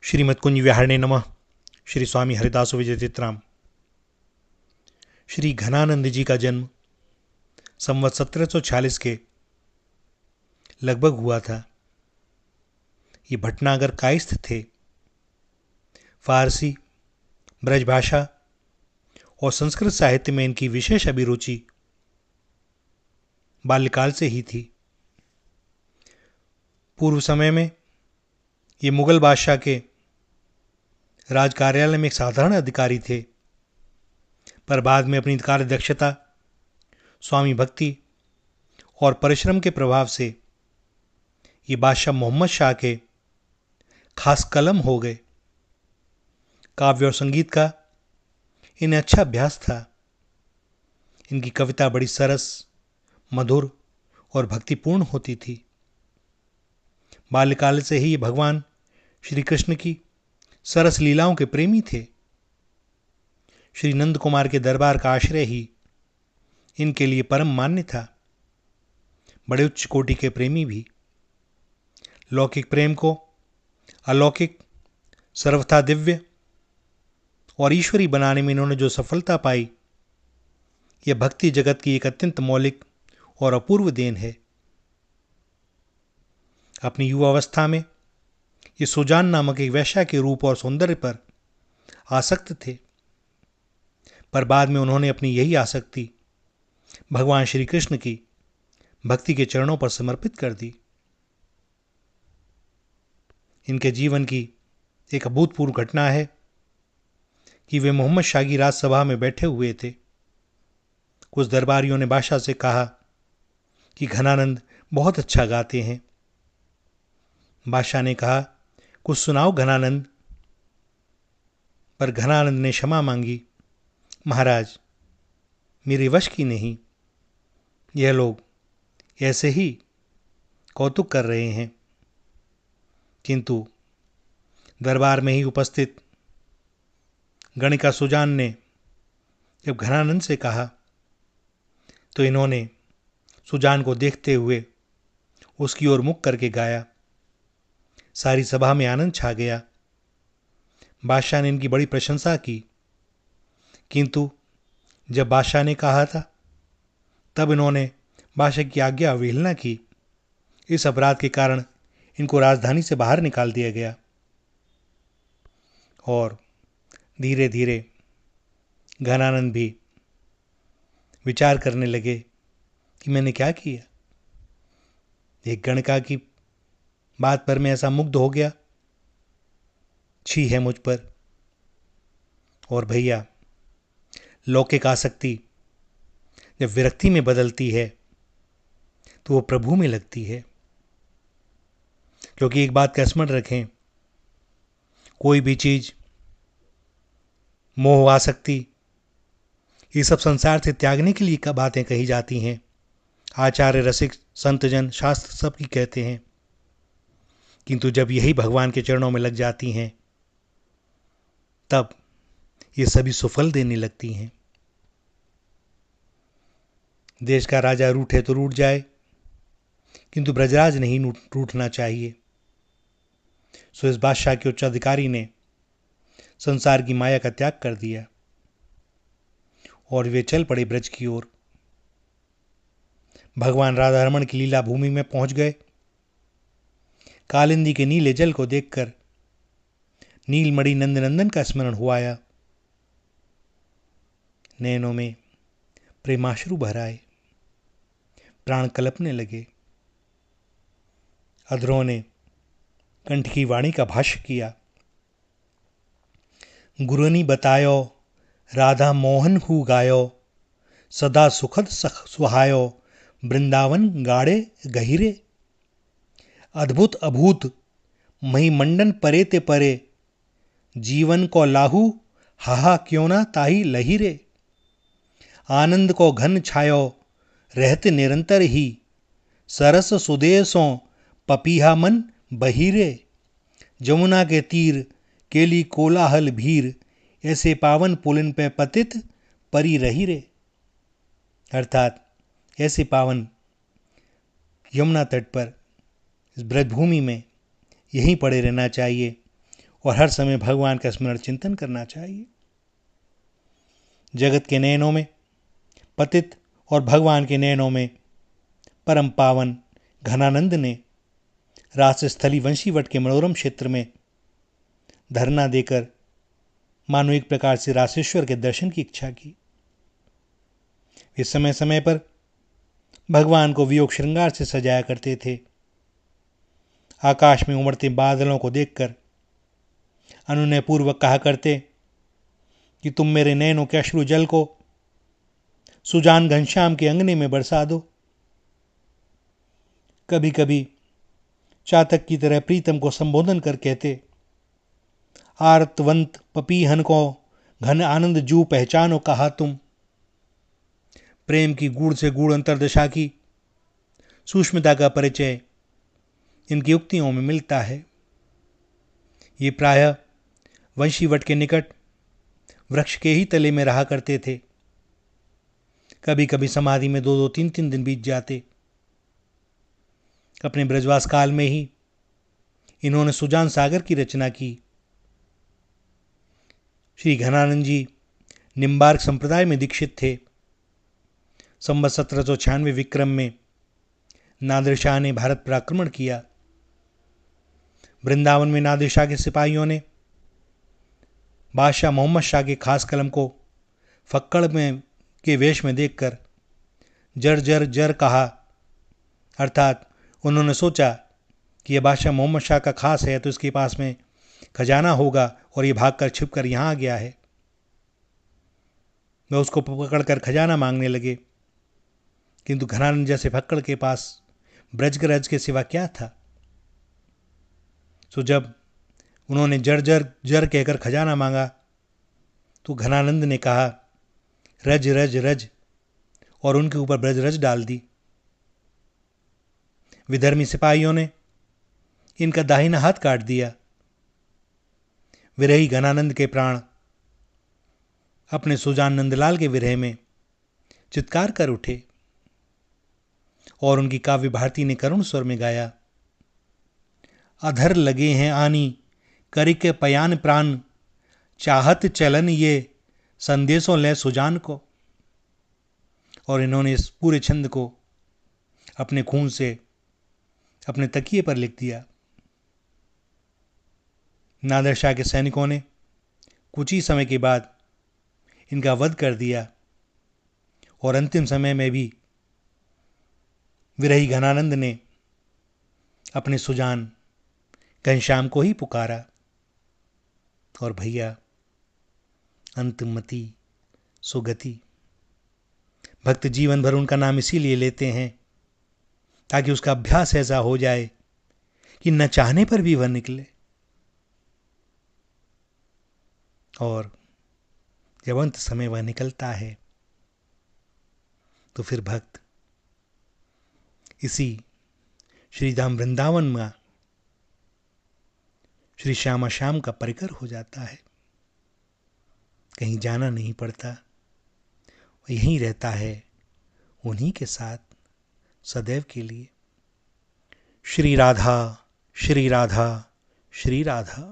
श्रीमद्कुंज विहारिणे नमः। श्री स्वामी हरिदास विजय चित्राम। श्री घनानंद जी का जन्म संवत 1746 के लगभग हुआ था। ये भटनागर कायस्थ थे। फारसी, ब्रजभाषा और संस्कृत साहित्य में इनकी विशेष अभिरुचि बाल्यकाल से ही थी। पूर्व समय में ये मुगल बादशाह के राज कार्यालय में एक साधारण अधिकारी थे, पर बाद में अपनी कार्यदक्षता, स्वामी भक्ति और परिश्रम के प्रभाव से ये बादशाह मोहम्मद शाह के खास कलम हो गए। काव्य और संगीत का इन्हें अच्छा अभ्यास था। इनकी कविता बड़ी सरस, मधुर और भक्तिपूर्ण होती थी। बाल्यकाल से ही ये भगवान श्री कृष्ण की सरस लीलाओं के प्रेमी थे। श्री नंद कुमार के दरबार का आश्रय ही इनके लिए परम मान्य था। बड़े उच्च कोटि के प्रेमी भी। लौकिक प्रेम को अलौकिक, सर्वथा दिव्य और ईश्वरी बनाने में इन्होंने जो सफलता पाई, यह भक्ति जगत की एक अत्यंत मौलिक और अपूर्व देन है। अपनी युवावस्था में ये सुजान नामक एक वैश्या के रूप और सौंदर्य पर आसक्त थे, पर बाद में उन्होंने अपनी यही आसक्ति भगवान श्री कृष्ण की भक्ति के चरणों पर समर्पित कर दी। इनके जीवन की एक अभूतपूर्व घटना है कि वे मोहम्मद शाह की राजसभा में बैठे हुए थे। कुछ दरबारियों ने बादशाह से कहा कि घनानंद बहुत अच्छा गाते हैं। बादशाह ने कहा, कुछ सुनाओ घनानंद। पर घनानंद ने क्षमा मांगी, महाराज मेरे वश की नहीं, यह लोग ऐसे ही कौतुक कर रहे हैं। किंतु दरबार में ही उपस्थित गणिका सुजान ने जब घनानंद से कहा तो इन्होंने सुजान को देखते हुए उसकी ओर मुख करके गाया। सारी सभा में आनंद छा गया। बादशाह ने इनकी बड़ी प्रशंसा की, किंतु जब बादशाह ने कहा था तब इन्होंने बादशाह की आज्ञा अवहेलना की। इस अपराध के कारण इनको राजधानी से बाहर निकाल दिया गया और धीरे धीरे घनानंद भी विचार करने लगे कि मैंने क्या किया। एक गणिका की बात पर मैं ऐसा मुग्ध हो गया, छी है मुझ पर। और भैया, लौकिक आसक्ति जब विरक्ति में बदलती है तो वो प्रभु में लगती है। क्योंकि एक बात का स्मरण रखें, कोई भी चीज, मोह, आसक्ति, ये सब संसार से त्यागने के लिए का बातें कही जाती हैं। आचार्य, रसिक, संतजन, शास्त्र सब की कहते हैं। किंतु जब यही भगवान के चरणों में लग जाती हैं तब ये सभी सुफल देने लगती हैं। देश का राजा रूठे तो रूठ जाए, किंतु ब्रजराज नहीं रूठना चाहिए। सो इस बादशाह के उच्चाधिकारी ने संसार की माया का त्याग कर दिया और वे चल पड़े ब्रज की ओर। भगवान राधा रमण की लीला भूमि में पहुंच गए। कालिंदी के नीले जल को देखकर नीलमणि नंदनंदन का स्मरण हुआ आया। नैनों में प्रेमाश्रु भर आए, प्राण कलपने लगे। अधरों ने कंठ की वाणी का भाष्य किया। गुरुनी बतायो राधा मोहन हु गायो, सदा सुखद सुहायो वृंदावन गाड़े गहिरे। अद्भुत अभूत महिमंडन परे ते परे, जीवन को लाहू हाहा क्यों ना ताही लहिरे। आनंद को घन छायो रहते निरंतर ही, सरस सुदेशों पपीहा मन बहिरे। जमुना के तीर केली कोलाहल भीर, ऐसे पावन पुलिन पे पतित परी रही रे। अर्थात ऐसे पावन यमुना तट पर इस ब्रजभूमि में यहीं पड़े रहना चाहिए और हर समय भगवान का स्मरण चिंतन करना चाहिए। जगत के नयनों में पतित और भगवान के नयनों में परम पावन घनानंद ने रासस्थली वंशीवट के मनोरम क्षेत्र में धरना देकर मानो एक प्रकार से रासेश्वर के दर्शन की इच्छा की। वे समय समय पर भगवान को वियोग श्रृंगार से सजाया करते थे। आकाश में उमड़ते बादलों को देखकर अनुनय पूर्वक कहा करते कि तुम मेरे नयनों के अश्रु जल को सुजान घनश्याम के अंगने में बरसा दो। कभी कभी चातक की तरह प्रीतम को संबोधन कर कहते, आर्तवंत पपीहन को घन आनंद जू पहचानो कहा तुम। प्रेम की गूढ़ से गूढ़ अंतर्दशा की सूक्ष्मता का परिचय इनकी उक्तियों में मिलता है। ये प्रायः वंशीवट के निकट वृक्ष के ही तले में रहा करते थे। कभी कभी समाधि में 2-2, 3-3 दिन बीत जाते। अपने ब्रजवास काल में ही इन्होंने सुजान सागर की रचना की। श्री घनानंद जी निम्बार्क संप्रदाय में दीक्षित थे। संवत 1796 विक्रम में नादिर शाह ने भारत पर आक्रमण किया। वृंदावन में नादिर शाह के सिपाहियों ने बादशाह मोहम्मद शाह के खास कलम को फक्कड़ में के वेश में देखकर जर जर जर कहा, अर्थात उन्होंने सोचा कि यह बादशाह मोहम्मद शाह का खास है तो इसके पास में खजाना होगा और ये भागकर छिपकर यहाँ आ गया है। वह उसको पकड़कर खजाना मांगने लगे, किंतु घनानंद जैसे फक्कड़ के पास ब्रजगरज के सिवा क्या था। तो जब उन्होंने जर जर जर कहकर खजाना मांगा तो घनानंद ने कहा, रज रज रज, और उनके ऊपर ब्रजरज डाल दी। विधर्मी सिपाहियों ने इनका दाहिना हाथ काट दिया। विरही घनानंद के प्राण अपने सुजान नंदलाल के विरह में चित्कार कर उठे और उनकी काव्य भारती ने करुण स्वर में गाया, अधर लगे हैं आनी करिके पयान प्राण, चाहत चलन ये संदेशों ले सुजान को। और इन्होंने इस पूरे छंद को अपने खून से अपने तकिए पर लिख दिया। नादिर शाह के सैनिकों ने कुछ ही समय के बाद इनका वध कर दिया और अंतिम समय में भी विरही घनानंद ने अपने सुजान घनश्याम को ही पुकारा। और भैया अंतमति सुगति, भक्त जीवन भर उनका नाम इसीलिए लेते हैं ताकि उसका अभ्यास ऐसा हो जाए कि न चाहने पर भी वह निकले। और जब अंत समय वह निकलता है तो फिर भक्त इसी श्रीधाम वृंदावन में श्री श्यामा श्याम का परिकर हो जाता है। कहीं जाना नहीं पड़ता, यहीं रहता है उन्हीं के साथ सदैव के लिए। श्री राधा श्री राधा श्री राधा।